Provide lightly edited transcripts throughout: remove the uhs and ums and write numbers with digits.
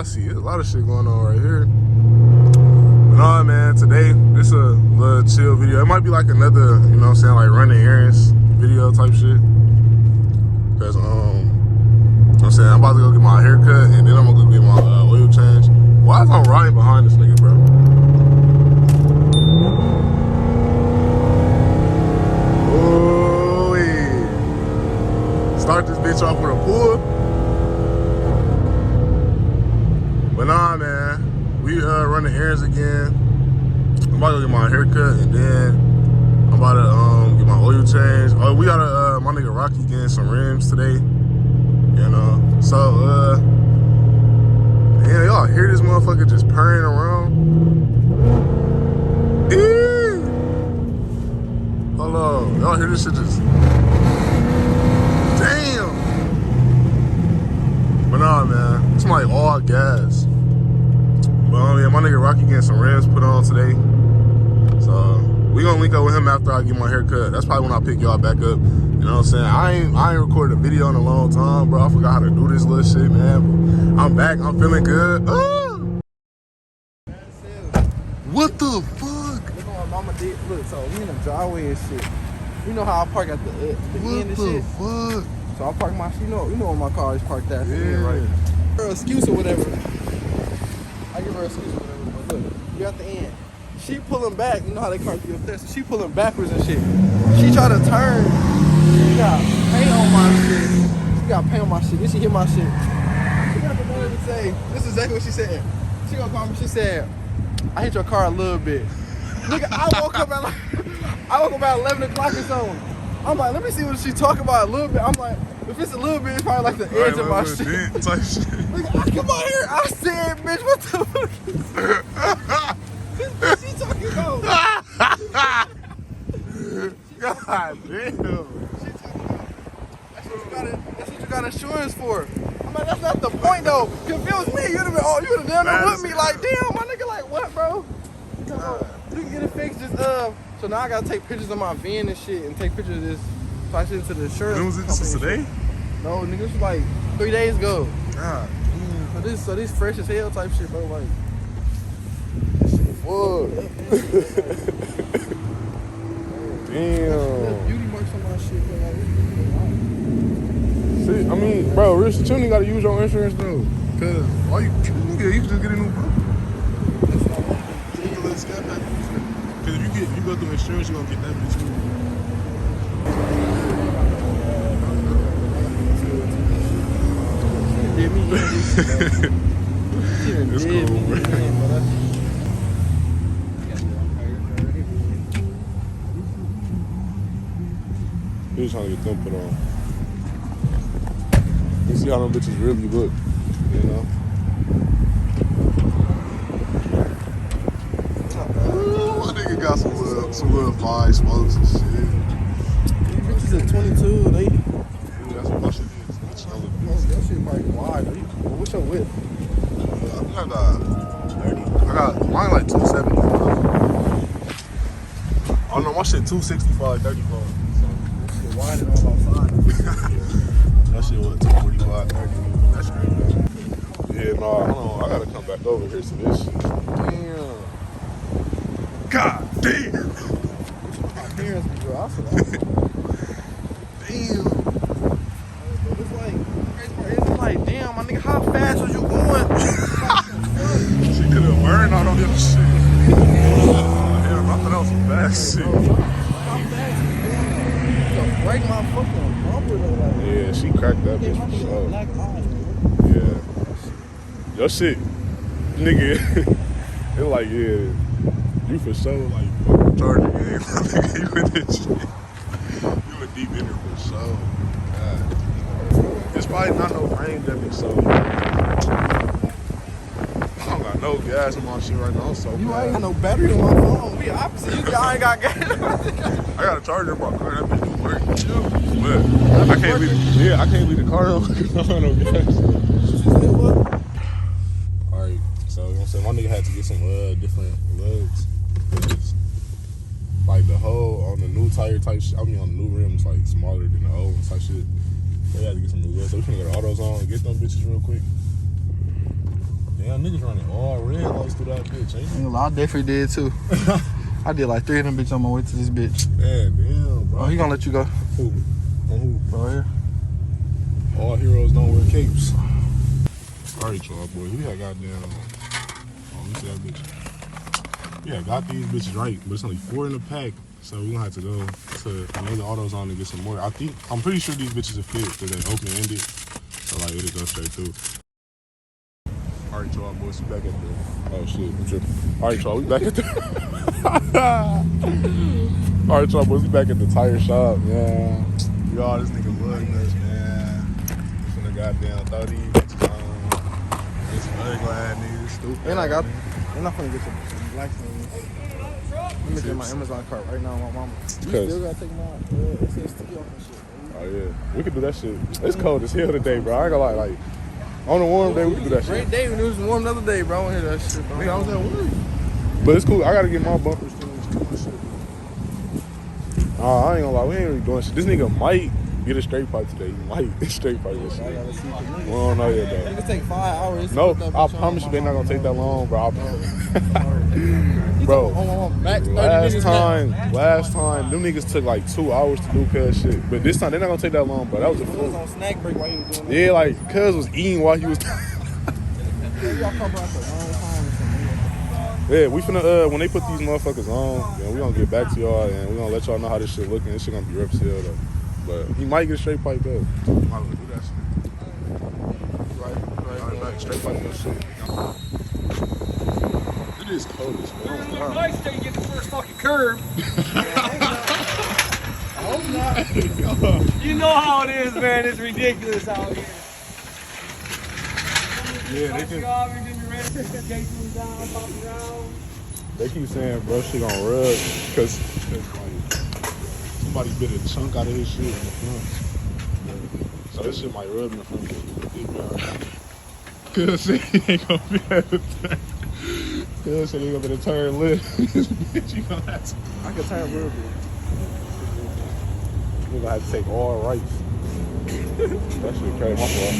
see, there's a lot of shit going on right here. But no, man, today, this a little chill video. It might be like another, you know what I'm saying, like running errands video type shit. Cause, you know what I'm saying, I'm about to go get my haircut and then I'm gonna go get my oil change. Why is I riding behind this nigga, bro? Oh, yeah. Start this bitch off with a pull. But nah, man, we running errands again. I'm about to go get my haircut and then I'm about to get my oil change. Oh, we got my nigga Rocky getting some rims today, you know. So yeah, y'all hear this motherfucker just purring around? Eee! Hold on, y'all hear this shit just? Damn! But nah, man, it's like all gas. But yeah, my nigga Rocky getting some rims put on today. So we gonna link up with him after I get my haircut. That's probably when I pick y'all back up. You know what I'm saying? I ain't recorded a video in a long time, bro. I forgot how to do this little shit, man. But I'm back. I'm feeling good. What the fuck? Look what my mama did. Look, so we in the driveway and shit. You know how I park at the end and shit? What the fuck? So I park my shit. You know where my car is parked at. Yeah. Right? Give her an excuse or whatever. I give her an excuse or whatever. But look, you at the end. She pulling back. You know how they car through up there. So she pulling backwards and shit. She try to turn. She got paint on my shit. She got paint on my shit. Then she hit my shit. She got the nerve to say, this is exactly what she said. She gonna call me. She said, I hit your car a little bit. Nigga, I woke up at 11 o'clock or something. I'm like, let me see what she talking about a little bit. I'm like, if it's a little bit, it's probably like the edge of my shit. Type shit. Nigga, I come out here. I said, bitch, what the fuck is this bitch she talking about? God damn. She talking about, that's what you got insurance for. I'm like, that's not the point though. If it was me, you'd have been, you would have done it with me. Like, damn, my nigga, like, what, bro? You can get it fixed, just, so now I gotta take pictures of my van and shit and take pictures of this, so I send it to the insurance. When was it? This is today? No, nigga, this was like 3 days ago. God. So this fresh as hell type shit, bro, like. Whoa. Damn. Beauty marks on my shit, bro. See, I mean, bro, Rich, you ain't gotta use your insurance though. Cause all you can just get a new boat. Cause if you go through insurance, you're gonna get that bitch too. It's cool, bro. He was trying to get them put on. You see how them bitches really look, you know? Ooh, my nigga got some little fine smokes and shit. These bitches at 22, they. Dude, that's what my shit is. That shit might be wide. What's your width? I think I got 30. I got mine like 270. Oh no, my shit 265, 35. So. Wide and all outside. That shit was 245, 30. That's crazy. Yeah, no, hold on. I gotta come back over here to this shit. Damn. God damn. My parents be bro. I said, Damn. it's like, damn, my nigga, how fast was you going? She did a burn out on your shit. Damn, I thought that was some fast shit. How fast you going? To break my fucking bumper though, like. Yeah, she cracked that bitch for sure. Black eye, Yeah. Your shit, nigga, it like, yeah, you for sure, like, fucking charging game. Nigga, you in this shit. You were deep in it for sure. God. It's probably not no rain damage, so I don't got no gas in my shit right now, so you ain't got no battery in my phone. We opposite. You ain't got gas. I got a charger in my car, that bitch do work. But I can't leave the car on because I don't have no gas. Alright, so you know what I'm saying, my nigga had to get some different lugs. Like the hole on the new tire type shit, I mean on the new rim is like smaller than the old type shit. So we had to get some new lugs. So we finna go to AutoZone and get them bitches real quick. Damn, niggas running all red lights through that bitch, ain't they? I definitely did too. I did like 3 of them bitches on my way to this bitch. Man, damn, bro. Oh, he gonna let you go. Who? On who? Right here. All heroes don't wear capes. Alright, y'all boys. We had goddamn. Oh, let me see that bitch. Yeah, got these bitches right, but it's only 4 in the pack. So we're gonna have to go to another AutoZone to get some more. I'm pretty sure these bitches are fit because they open-ended. So like it'll go straight through. Alright, y'all boys, we back at the oh shit, I'm tripping. Alright, y'all, we back at the Alright, y'all boys, we back at the tire shop, yeah. Y'all, this nigga bugging us, man. We finna goddamn throw these bitches on. Get some ugly ass niggas, stupid. And I got I'm not gonna get some black things. Let me get my Amazon cart right now, my mama. You still gotta take my SST off and shit. Oh yeah, we could do that shit. It's cold as hell today, bro. I ain't gonna lie, like on a warm day we can do that shit. Great day when it was warm the other day, bro. I wanna hear that shit, bro. Nigga, I was at work. But it's cool. I gotta get my bumpers too. I ain't gonna lie, we ain't really doing shit. This nigga might get a straight pipe today. He might straight pipe this shit. We don't know yet though. Niggas take 5 hours. No, I promise you they're not gonna take that long, bro. Bro, last time, them niggas took like 2 hours to do cuz shit. But this time, they're not gonna take that long, bro. That was a He was on snack break while he was doing that. yeah, like, cuz was eating while he was Y'all come back a long time or something. yeah, we finna, when they put these motherfuckers on, man, we gonna get back to y'all, and we gonna let y'all know how this shit looking. This shit gonna be rough as hell, though. But he might get a straight pipe, though. Might do that shit. Right, straight pipe that shit. It is cold as hell. It's look nice till you get the first fucking curve. I hope not. You know how it is, man. It's ridiculous out here. Yeah, they Cut can. you off, you're gonna be ready to take the gate down, pop around. They keep saying, bro, shit gonna rub, cause like, somebody bit a chunk out of his shit in the front. So this shit might rub in the front. Cause shit ain't gonna be able to turn. Cause shit ain't gonna be able to turn left. This bitch, you gonna have to. I can turn real good. You gonna have to take all rights. That shit crazy, my fault.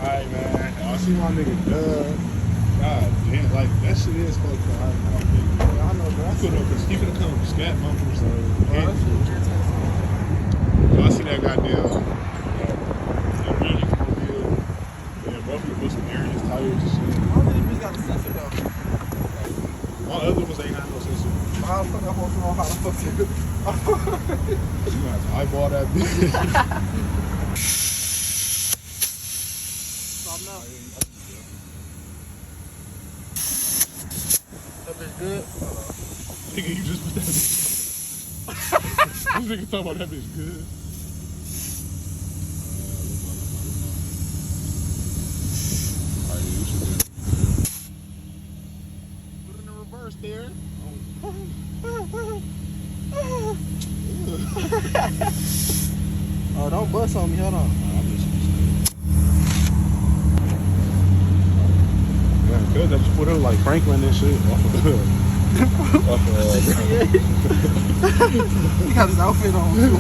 Alright, man. I see my nigga God damn, like that shit is fucked up. I know, bro. I could have, cause he finna come with scat bumpers. So I see that goddamn. That really cool deal. Yeah, bro, we put some areas, tires and shit. All these bitches got a sensor though. My other ones ain't got no sensor. How the fuck I supposed to know how the fuck to do? You gonna have to eyeball that bitch. Stop now. That bitch good? Nigga, you just put that bitch. This nigga talking about that bitch good. Alright, you should do it. Put it in the reverse there. Oh, don't bust on me. Hold on. Yeah, cuz that you put her like Franklin and shit. He got his outfit on too.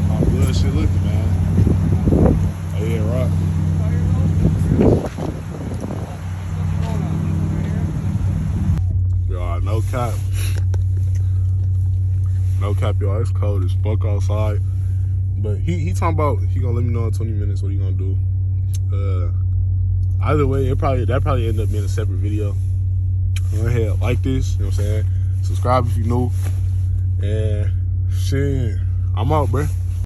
How good shit looking, man. Oh yeah, rock. Y'all, no cap. No cap, y'all. It's cold as fuck outside. But he talking about he gonna let me know in 20 minutes what he gonna do. Either way, that probably end up being a separate video. Go ahead, like this, you know what I'm saying? Subscribe if you new. And shit, I'm out, bruh.